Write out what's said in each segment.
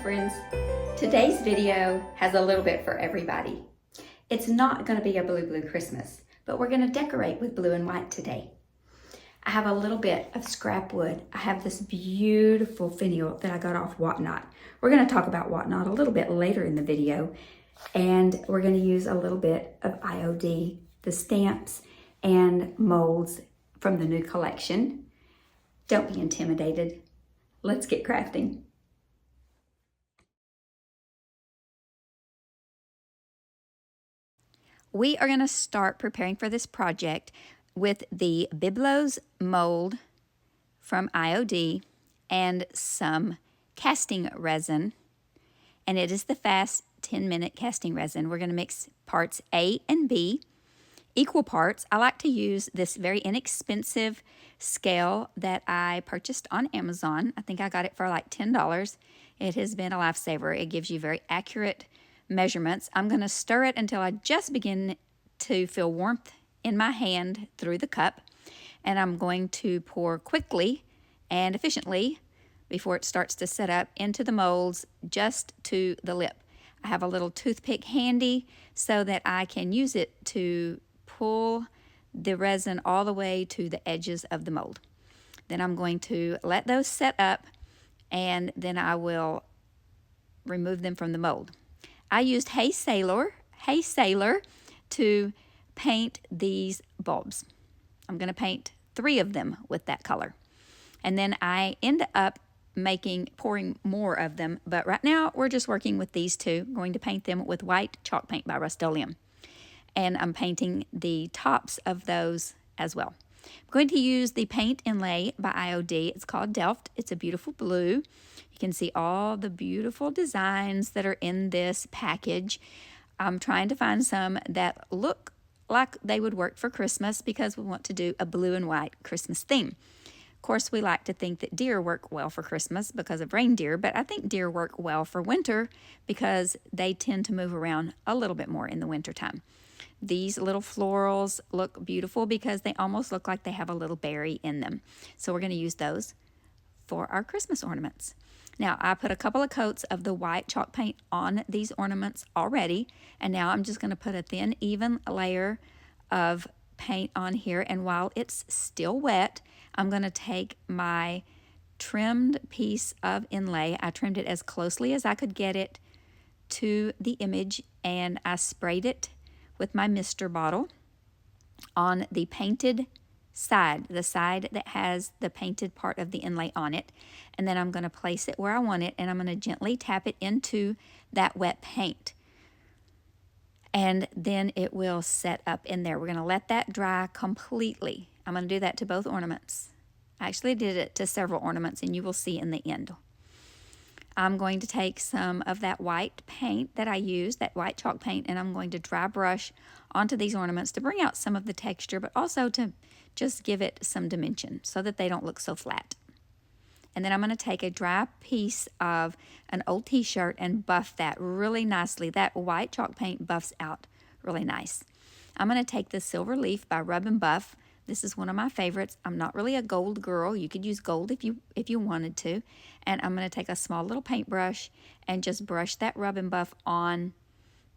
friends. Today's video has a little bit for everybody. It's not going to be a blue Christmas, but we're going to decorate with blue and white today. I have a little bit of scrap wood. I have this beautiful finial that I got off Whatnot. We're going to talk about Whatnot a little bit later in the video, and we're going to use a little bit of IOD, the stamps and molds from the new collection. Don't be intimidated. Let's get crafting. We are going to start preparing for this project with the Biblos mold from IOD and some casting resin. And it is the fast 10-minute casting resin. We're going to mix parts A and B, equal parts. I like to use this very inexpensive scale that I purchased on Amazon. I think I got it for like $10. It has been a lifesaver. It gives you very accurate measurements. I'm going to stir it until I just begin to feel warmth in my hand through the cup, and I'm going to pour quickly and efficiently before it starts to set up into the molds just to the lip. I have a little toothpick handy so that I can use it to pull the resin all the way to the edges of the mold. Then I'm going to let those set up, and then I will remove them from the mold. I used Hey Sailor to paint these bulbs. I'm going to paint 3 of them with that color. And then I end up pouring more of them, but right now we're just working with these 2. I'm going to paint them with white chalk paint by Rust-Oleum. And I'm painting the tops of those as well. I'm going to use the paint inlay by IOD. It's called Delft. It's a beautiful blue. You can see all the beautiful designs that are in this package. I'm trying to find some that look like they would work for Christmas because we want to do a blue and white Christmas theme. Of course, we like to think that deer work well for Christmas because of reindeer, but I think deer work well for winter because they tend to move around a little bit more in the wintertime. These little florals look beautiful because they almost look like they have a little berry in them. So we're going to use those for our Christmas ornaments. Now, I put a couple of coats of the white chalk paint on these ornaments already, and now I'm just going to put a thin, even layer of paint on here, and while it's still wet, I'm going to take my trimmed piece of inlay. I trimmed it as closely as I could get it to the image, and I sprayed it with my mister bottle on the painted side, the side that has the painted part of the inlay on it. And then I'm going to place it where I want it, and I'm going to gently tap it into that wet paint. And then it will set up in there. We're going to let that dry completely. I'm going to do that to both ornaments. I actually did it to several ornaments, and you will see in the end. I'm going to take some of that white paint that I used, that white chalk paint, and I'm going to dry brush onto these ornaments to bring out some of the texture, but also to just give it some dimension so that they don't look so flat. And then I'm going to take a dry piece of an old t-shirt and buff that really nicely. That white chalk paint buffs out really nice. I'm going to take the Silver Leaf by Rub and Buff. This is one of my favorites. I'm not really a gold girl. You could use gold if you wanted to. And I'm going to take a small little paintbrush and just brush that Rub and Buff on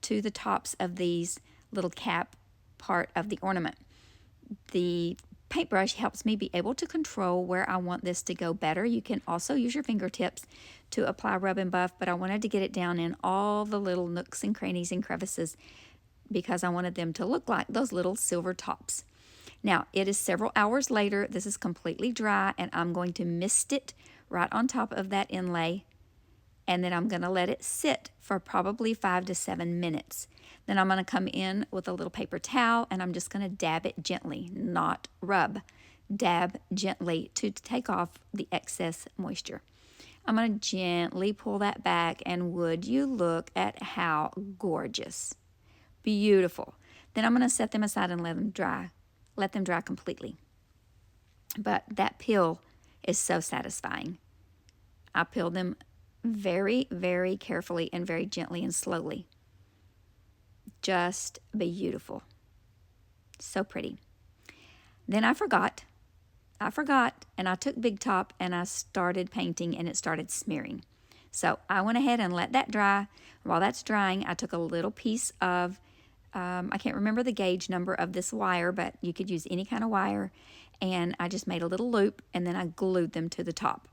to the tops of these little cap part of the ornament. The paintbrush helps me be able to control where I want this to go better. You can also use your fingertips to apply Rub and Buff, but I wanted to get it down in all the little nooks and crannies and crevices because I wanted them to look like those little silver tops. Now, it is several hours later. This is completely dry, and I'm going to mist it right on top of that inlay, and then I'm going to let it sit for probably 5 to 7 minutes. Then I'm going to come in with a little paper towel, and I'm just going to dab it gently, not rub. Dab gently to take off the excess moisture. I'm going to gently pull that back, and would you look at how gorgeous. Beautiful. Then I'm going to set them aside and let them dry. Let them dry completely. But that peel is so satisfying. I peel them very, very carefully and very gently and slowly. Just beautiful. So pretty. Then I forgot, and I took Big Top and I started painting, and it started smearing. So I went ahead and let that dry. While that's drying, I took a little piece of, I can't remember the gauge number of this wire, but you could use any kind of wire. And I just made a little loop, and then I glued them to the top.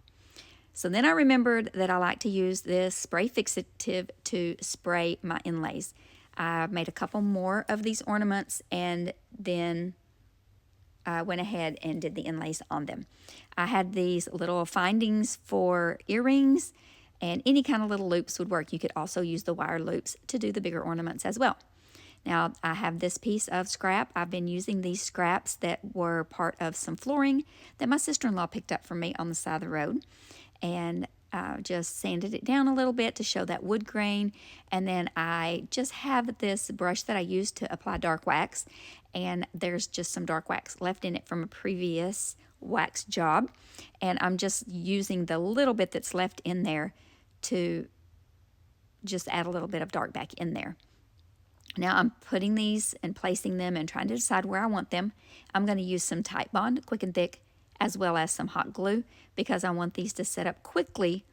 So then I remembered that I like to use this spray fixative to spray my inlays. I made a couple more of these ornaments, and then I went ahead and did the inlays on them. I had these little findings for earrings, and any kind of little loops would work. You could also use the wire loops to do the bigger ornaments as well. Now I have this piece of scrap. I've been using these scraps that were part of some flooring that my sister-in-law picked up for me on the side of the road, and just sanded it down a little bit to show that wood grain. And then I just have this brush that I use to apply dark wax, and there's just some dark wax left in it from a previous wax job, and I'm just using the little bit that's left in there to just add a little bit of dark back in there. Now I'm putting these and placing them and trying to decide where I want them. I'm going to use some Tite Bond, quick and thick, as well as some hot glue, because I want these to set up quickly.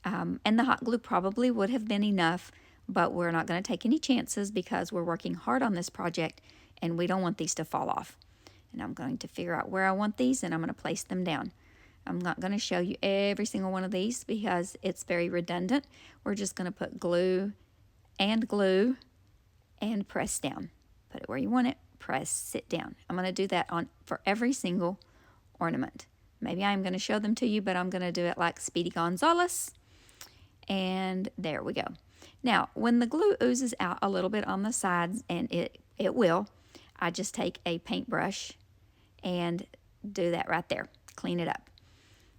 And the hot glue probably would have been enough, but we're not going to take any chances because we're working hard on this project and we don't want these to fall off. And I'm going to figure out where I want these, and I'm going to place them down. I'm not going to show you every single one of these because it's very redundant. We're just going to put glue and press down. Put it where you want it, press it down. I'm going to do that for every single ornament. Maybe I'm going to show them to you, but I'm going to do it like Speedy Gonzales. And there we go. Now, when the glue oozes out a little bit on the sides, and it will, I just take a paintbrush and do that right there. Clean it up.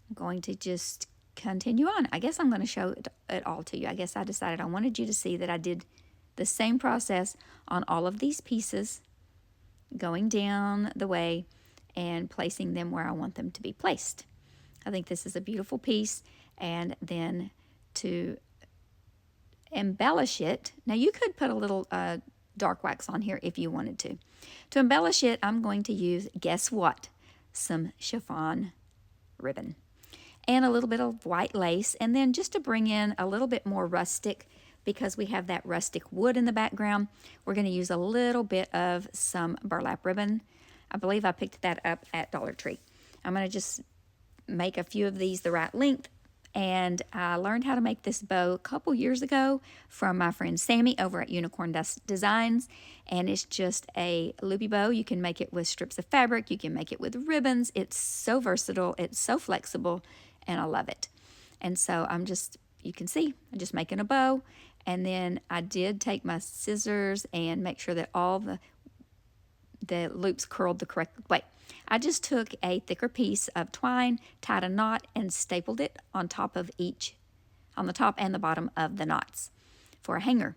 I'm going to just continue on. I guess I'm going to show it all to you. I guess I decided I wanted you to see that I did the same process on all of these pieces, going down the way and placing them where I want them to be placed. I think this is a beautiful piece. And then to embellish it, now you could put a little dark wax on here if you wanted to. To embellish it, I'm going to use, guess what? Some chiffon ribbon and a little bit of white lace. And then just to bring in a little bit more rustic, because we have that rustic wood in the background, we're going to use a little bit of some burlap ribbon. I believe I picked that up at Dollar Tree. I'm going to just make a few of these the right length. And I learned how to make this bow a couple years ago from my friend Sammy over at Unicorn Designs. And it's just a loopy bow. You can make it with strips of fabric. You can make it with ribbons. It's so versatile. It's so flexible. And I love it. And so you can see, I'm just making a bow. And then I did take my scissors and make sure that all the loops curled the correct way. I just took a thicker piece of twine, tied a knot, and stapled it on top of on the top and the bottom of the knots for a hanger.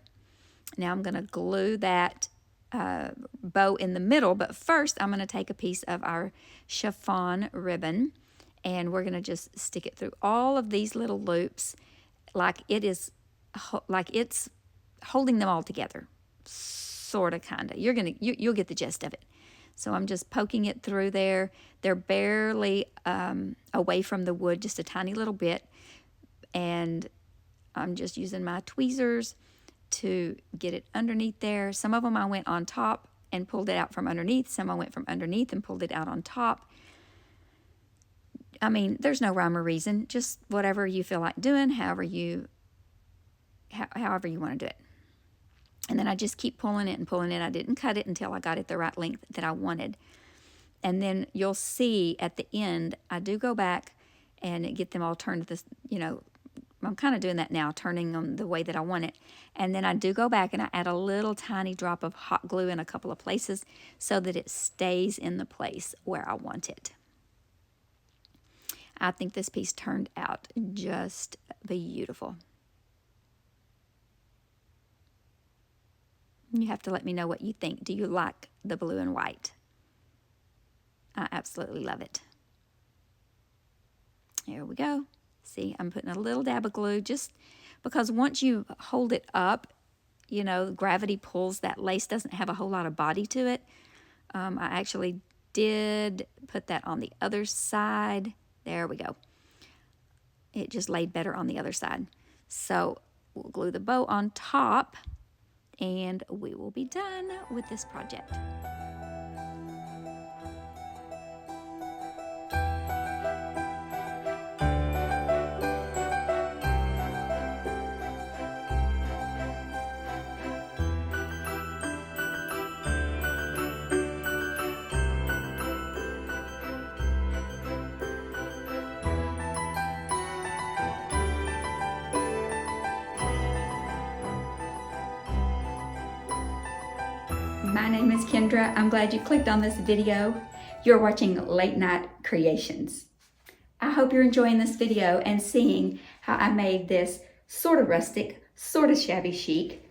Now I'm going to glue that bow in the middle, but first I'm going to take a piece of our chiffon ribbon, and we're going to just stick it through all of these little loops like it's holding them all together, sort of, kind of. You'll get the gist of it. So I'm just poking it through there. They're barely away from the wood, just a tiny little bit. And I'm just using my tweezers to get it underneath there. Some of them I went on top and pulled it out from underneath. Some I went from underneath and pulled it out on top. I mean, there's no rhyme or reason. Just whatever you feel like doing, however you want to do it. And then I just keep pulling it and pulling it. I didn't cut it until I got it the right length that I wanted. And then you'll see at the end, I do go back and get them all turned this, I'm kind of doing that now, turning them the way that I want it. And then I do go back and I add a little tiny drop of hot glue in a couple of places so that it stays in the place where I want it. I think this piece turned out just beautiful. You have to let me know what you think. Do you like the blue and white? I absolutely love it. Here we go. See, I'm putting a little dab of glue just because once you hold it up, gravity pulls. That lace doesn't have a whole lot of body to it. I actually did put that on the other side. There we go. It just laid better on the other side. So we'll glue the bow on top and we will be done with this project. My name is Kendra. I'm glad you clicked on this video. You're watching Late Night Creations. I hope you're enjoying this video and seeing how I made this sort of rustic, sort of shabby chic,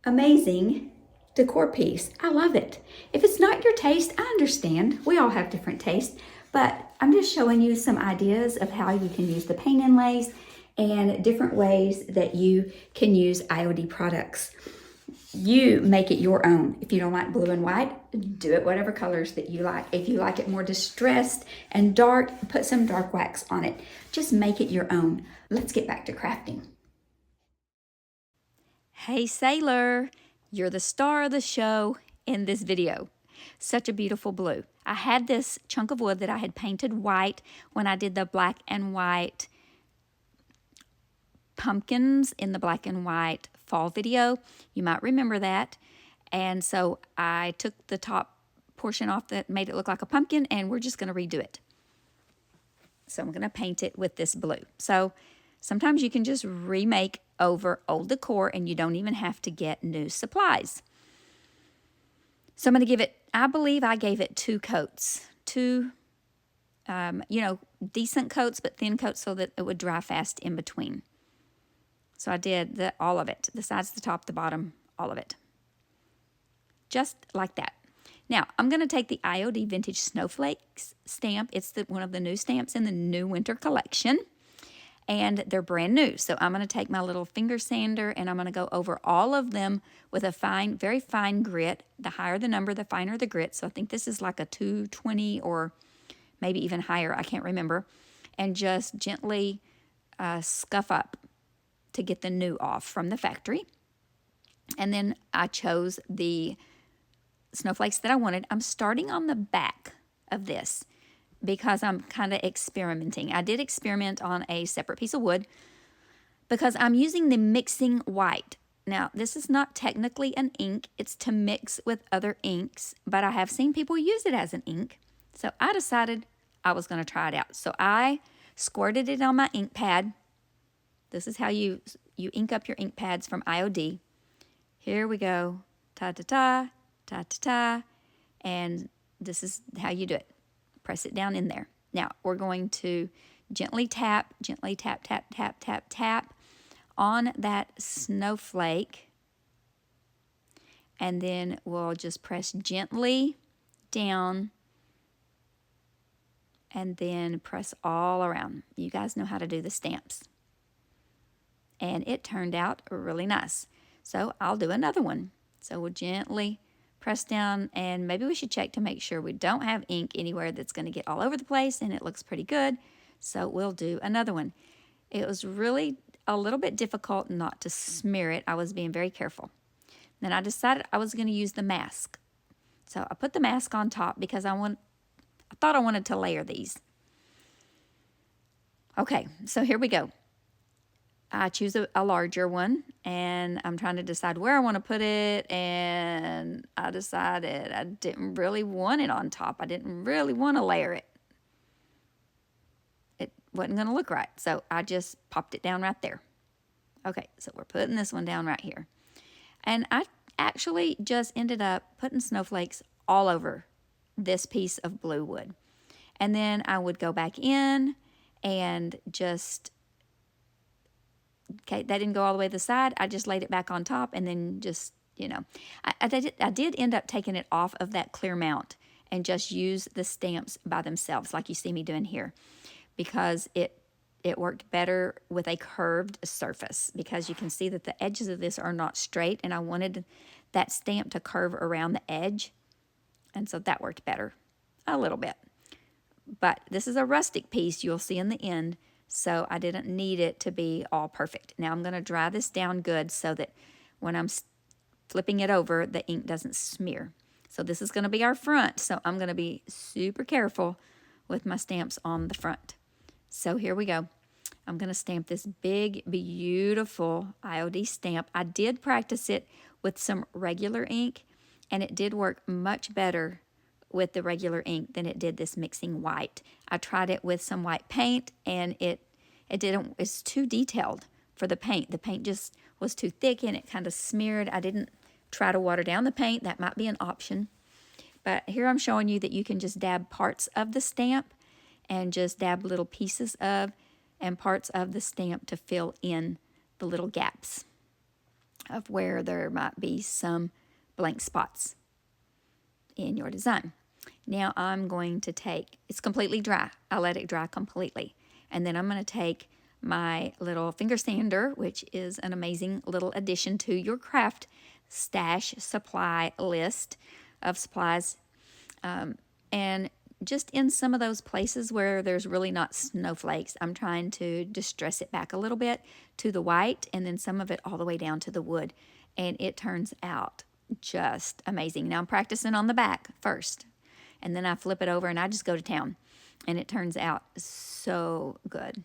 amazing decor piece. I love it. If it's not your taste, I understand. We all have different tastes, but I'm just showing you some ideas of how you can use the paint inlays and different ways that you can use IOD products. You make it your own. If you don't like blue and white, do it whatever colors that you like. If you like it more distressed and dark, put some dark wax on it. Just make it your own. Let's get back to crafting. Hey Sailor, you're the star of the show in this video. Such a beautiful blue. I had this chunk of wood that I had painted white when I did the black and white pumpkins in the black and white fall video. You might remember that. And so I took the top portion off that made it look like a pumpkin, and we're just going to redo it. So I'm going to paint it with this blue. So sometimes you can just remake over old decor and you don't even have to get new supplies. So I'm going to give it, I believe I gave it 2 coats. 2, decent coats, but thin coats so that it would dry fast in between. So I did all of it, the sides, the top, the bottom, all of it. Just like that. Now, I'm going to take the IOD Vintage Snowflakes stamp. It's one of the new stamps in the new winter collection. And they're brand new. So I'm going to take my little finger sander and I'm going to go over all of them with a fine, very fine grit. The higher the number, the finer the grit. So I think this is like a 220 or maybe even higher. I can't remember. And just gently scuff up to get the new off from the factory. And then I chose the snowflakes that I wanted. I'm starting on the back of this because I'm kind of experimenting. I did experiment on a separate piece of wood because I'm using the mixing white. Now, this is not technically an ink. It's to mix with other inks, but I have seen people use it as an ink. So I decided I was going to try it out. So I squirted it on my ink pad. This is how you ink up your ink pads from IOD. Here we go. Ta-ta-ta, ta-ta-ta. And this is how you do it. Press it down in there. Now, we're going to gently tap, tap, tap, tap on that snowflake. And then we'll just press gently down and then press all around. You guys know how to do the stamps. And it turned out really nice. So I'll do another one. So we'll gently press down, and maybe we should check to make sure we don't have ink anywhere that's going to get all over the place, and it looks pretty good. So we'll do another one. It was really a little bit difficult not to smear it. I was being very careful. Then I decided I was going to use the mask. So I put the mask on top because I thought I wanted to layer these. Okay, so here we go. I choose a larger one, and I'm trying to decide where I want to put it, and I decided I didn't really want it on top. I didn't really want to layer it. It wasn't going to look right, so I just popped it down right there. Okay, so we're putting this one down right here. And I actually just ended up putting snowflakes all over this piece of blue wood. And then I would go back in and just... Okay, that didn't go all the way to the side. I just laid it back on top and then just, I did end up taking it off of that clear mount and just use the stamps by themselves like you see me doing here because it worked better with a curved surface because you can see that the edges of this are not straight and I wanted that stamp to curve around the edge, and so that worked better a little bit. But this is a rustic piece you'll see in the end. so I didn't need it to be all perfect. Now I'm going to dry this down good so that when I'm flipping it over, the ink doesn't smear. So this is going to be our front, so I'm going to be super careful with my stamps on the front. So here we go. I'm going to stamp this big, beautiful IOD stamp. I did practice it with some regular ink, and it did work much better with the regular ink than it did this mixing white. I tried it with some white paint, and it's too detailed for the paint. The paint just was too thick, and it kind of smeared. I didn't try to water down the paint. That might be an option. But here I'm showing you that you can just dab parts of the stamp and just dab little pieces of and parts of the stamp to fill in the little gaps of where there might be some blank spots in your design. Now I'm going to take, it's completely dry. I let it dry completely. And then I'm going to take my little finger sander, which is an amazing little addition to your craft stash supply list of supplies. And just in some of those places where there's really not snowflakes, I'm trying to distress it back a little bit to the white and then some of it all the way down to the wood. And it turns out just amazing. Now I'm practicing on the back first, and then I flip it over and I just go to town. And it turns out so good.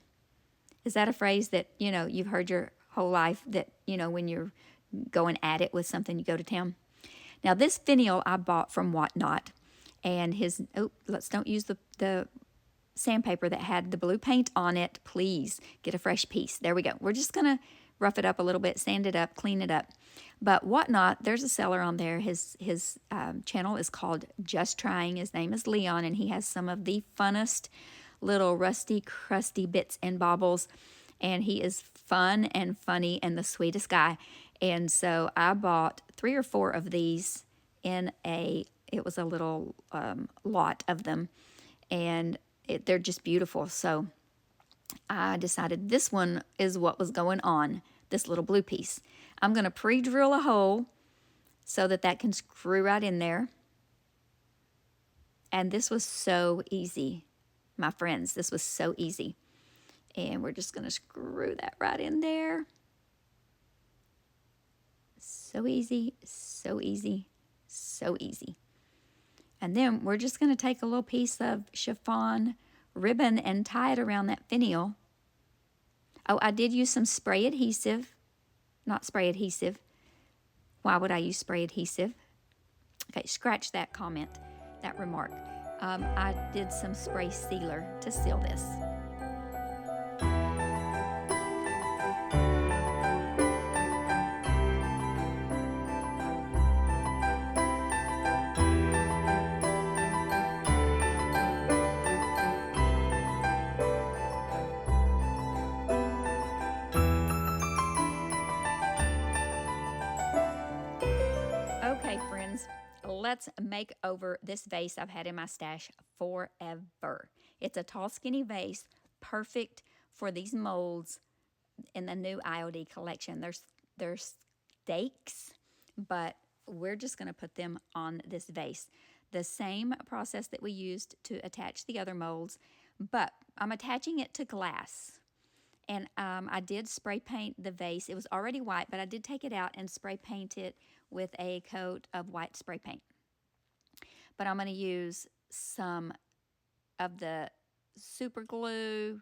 Is that a phrase that, you've heard your whole life, that, when you're going at it with something, you go to town? Now this finial I bought from Whatnot. And let's don't use the sandpaper that had the blue paint on it. Please get a fresh piece. There we go. We're just going to rough it up a little bit, sand it up, clean it up. But Whatnot, there's a seller on there. His channel is called Just Trying. His name is Leon, and he has some of the funnest little rusty, crusty bits and baubles. And he is fun and funny and the sweetest guy. And so I bought 3 or 4 of these it was a little lot of them, and they're just beautiful. So I decided this one is what was going on, this little blue piece. I'm going to pre-drill a hole so that can screw right in there. And this was so easy, my friends. This was so easy. And we're just going to screw that right in there. So easy, so easy, so easy. And then we're just going to take a little piece of chiffon ribbon and tie it around that finial. Oh, I did use some spray adhesive. Not spray adhesive. Why would I use spray adhesive? Okay, scratch that comment, that remark. I did some spray sealer to seal this. Okay, friends, let's make over this vase I've had in my stash forever. It's a tall, skinny vase, perfect for these molds in the new IOD collection. There's stakes, but we're just going to put them on this vase. The same process that we used to attach the other molds, but I'm attaching it to glass. And I did spray paint the vase. It was already white, but I did take it out and spray paint it with a coat of white spray paint. But I'm going to use some of the super glue,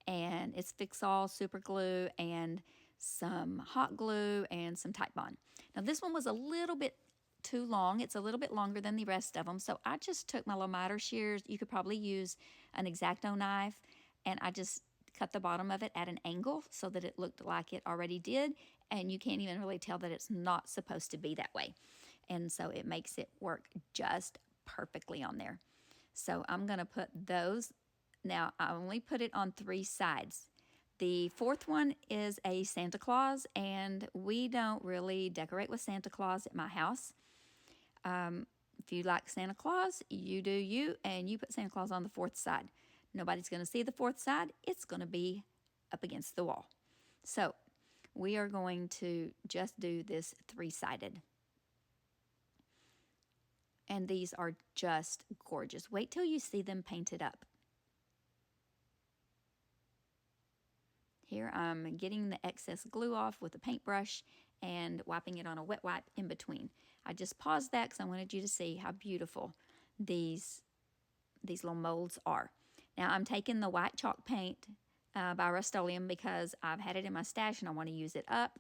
and it's Fix-All super glue, and some hot glue, and some Titebond. Now this one was a little bit too long. It's a little bit longer than the rest of them, so I just took my little miter shears. You could probably use an X-Acto knife, and I just cut the bottom of it at an angle so that it looked like it already did, and you can't even really tell that it's not supposed to be that way. And so it makes it work just perfectly on there. So I'm going to put those. Now I only put it on 3 sides. The 4th one is a Santa Claus, and we don't really decorate with Santa Claus at my house. If you like Santa Claus, you do you, and you put Santa Claus on the 4th side. Nobody's going to see the 4th side. It's going to be up against the wall. So we are going to just do this 3-sided. And these are just gorgeous. Wait till you see them painted up. Here I'm getting the excess glue off with a paintbrush and wiping it on a wet wipe in between. I just paused that because I wanted you to see how beautiful these little molds are. Now I'm taking the white chalk paint by Rust-Oleum because I've had it in my stash and I want to use it up.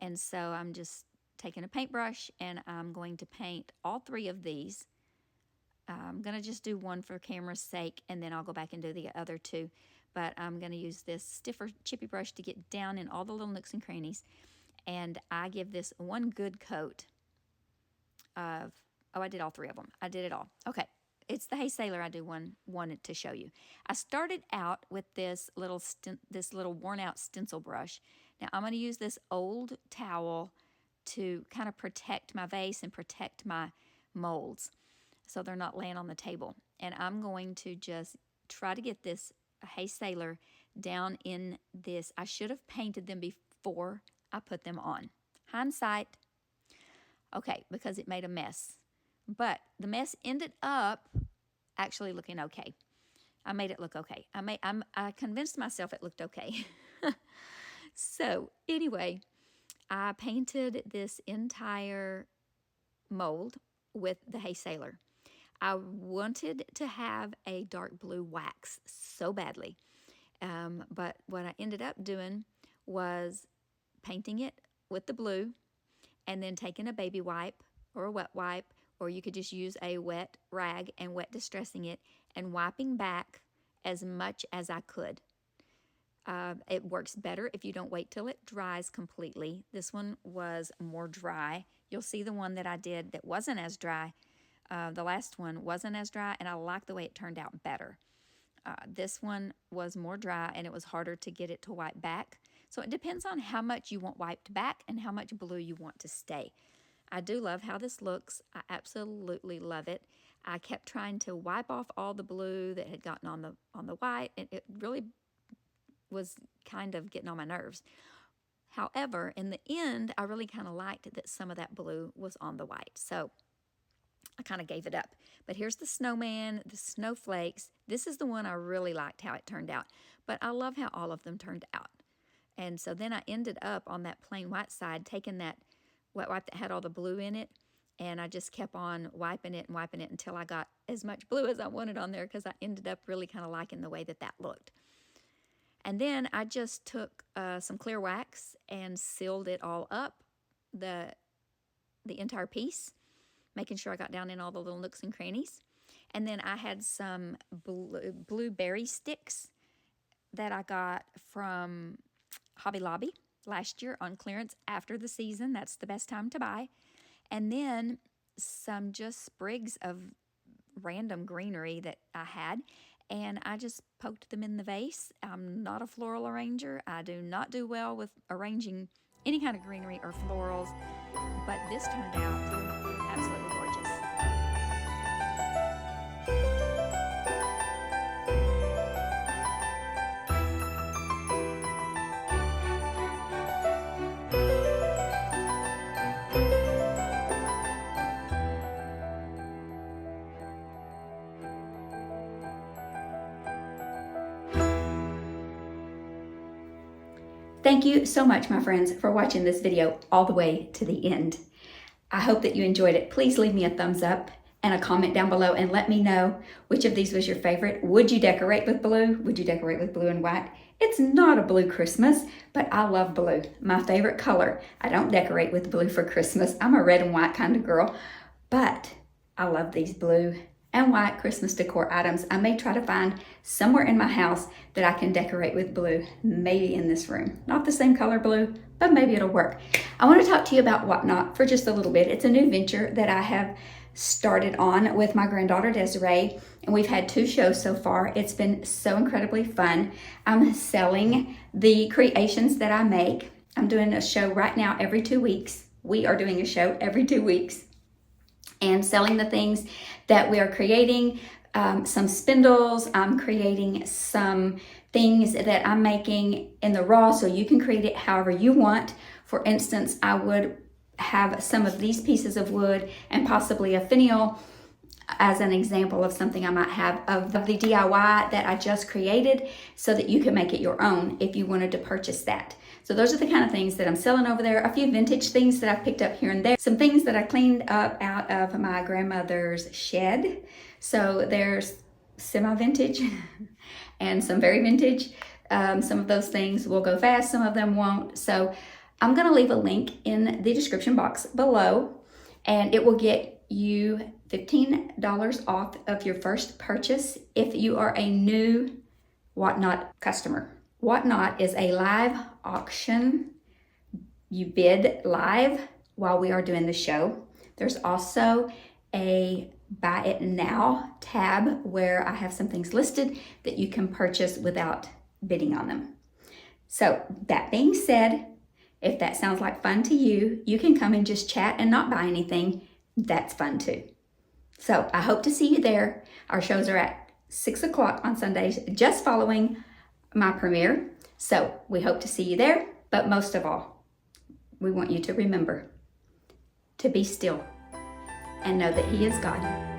And so I'm just taking a paintbrush and I'm going to paint all 3 of these. I'm going to just do one for camera's sake, and then I'll go back and do the other 2. But I'm going to use this stiffer chippy brush to get down in all the little nooks and crannies. And I give this one good coat of, oh, I did all 3 of them. I did it all. Okay, it's the Hey Sailor I wanted to show you. I started out with this little worn out stencil brush. Now I'm going to use this old towel to kind of protect my vase and protect my molds so they're not laying on the table. And I'm going to just try to get this Hey Sailor down in this. I should have painted them before I put them on. Hindsight. Okay, because it made a mess. But the mess ended up actually looking okay. I made it look okay. I convinced myself it looked okay. So anyway, I painted this entire mold with the Hey Sailor. I wanted to have a dark blue wax so badly. But what I ended up doing was painting it with the blue and then taking a baby wipe or a wet wipe, or you could just use a wet rag and wet distressing it and wiping back as much as I could. It works better if you don't wait till it dries completely. This one was more dry. You'll see the one that I did that wasn't as dry. The last one wasn't as dry, and I like the way it turned out better. This one was more dry, and it was harder to get it to wipe back. So it depends on how much you want wiped back and how much blue you want to stay. I do love how this looks. I absolutely love it. I kept trying to wipe off all the blue that had gotten on the white, and it really was kind of getting on my nerves. However, in the end, I really kind of liked that some of that blue was on the white. So I kind of gave it up. But here's the snowman, the snowflakes. This is the one I really liked how it turned out. But I love how all of them turned out. And so then I ended up on that plain white side, taking that wet wipe that had all the blue in it, and I just kept on wiping it until I got as much blue as I wanted on there, because I ended up really kind of liking the way that that looked. And then I just took some clear wax and sealed it all up, the entire piece, making sure I got down in all the little nooks and crannies. And then I had some blueberry sticks that I got from Hobby Lobby last year on clearance after the season. That's the best time to buy. And then some just sprigs of random greenery that I had, and I just poked them in the vase. I'm not a floral arranger. I do not do well with arranging any kind of greenery or florals, but this turned out absolutely gorgeous. Thank you so much, my friends, for watching this video all the way to the end. I hope that you enjoyed it. Please leave me a thumbs up and a comment down below and let me know which of these was your favorite. Would you decorate with blue? Would you decorate with blue and white? It's not a blue Christmas, but I love blue. My favorite color. I don't decorate with blue for Christmas. I'm a red and white kind of girl, but I love these blue and white Christmas decor items. I may try to find somewhere in my house that I can decorate with blue, maybe in this room. Not the same color blue, but maybe it'll work. I want to talk to you about Whatnot for just a little bit. It's a new venture that I have started on with my granddaughter Desiree, and we've had 2 shows so far. It's been so incredibly fun. I'm selling the creations that I make. I'm doing a show right now every 2 weeks. We are doing a show every 2 weeks and selling the things that we are creating. Some spindles. I'm creating some things that I'm making in the raw, so you can create it however you want. For instance, I would have some of these pieces of wood and possibly a finial as an example of something I might have of the DIY that I just created, so that you can make it your own if you wanted to purchase that. So those are the kind of things that I'm selling over there. A few vintage things that I've picked up here and there. Some things that I cleaned up out of my grandmother's shed. So there's semi-vintage and some very vintage. Some of those things will go fast, some of them won't. So I'm gonna leave a link in the description box below, and it will get you $15 off of your first purchase if you are a new Whatnot customer. Whatnot is a live auction. You bid live while we are doing the show. There's also a Buy It Now tab where I have some things listed that you can purchase without bidding on them. So that being said, if that sounds like fun to you, you can come and just chat and not buy anything. That's fun too. So I hope to see you there. Our shows are at 6 o'clock on Sundays, just following my premiere. So we hope to see you there. But most of all, we want you to remember to be still and know that He is God.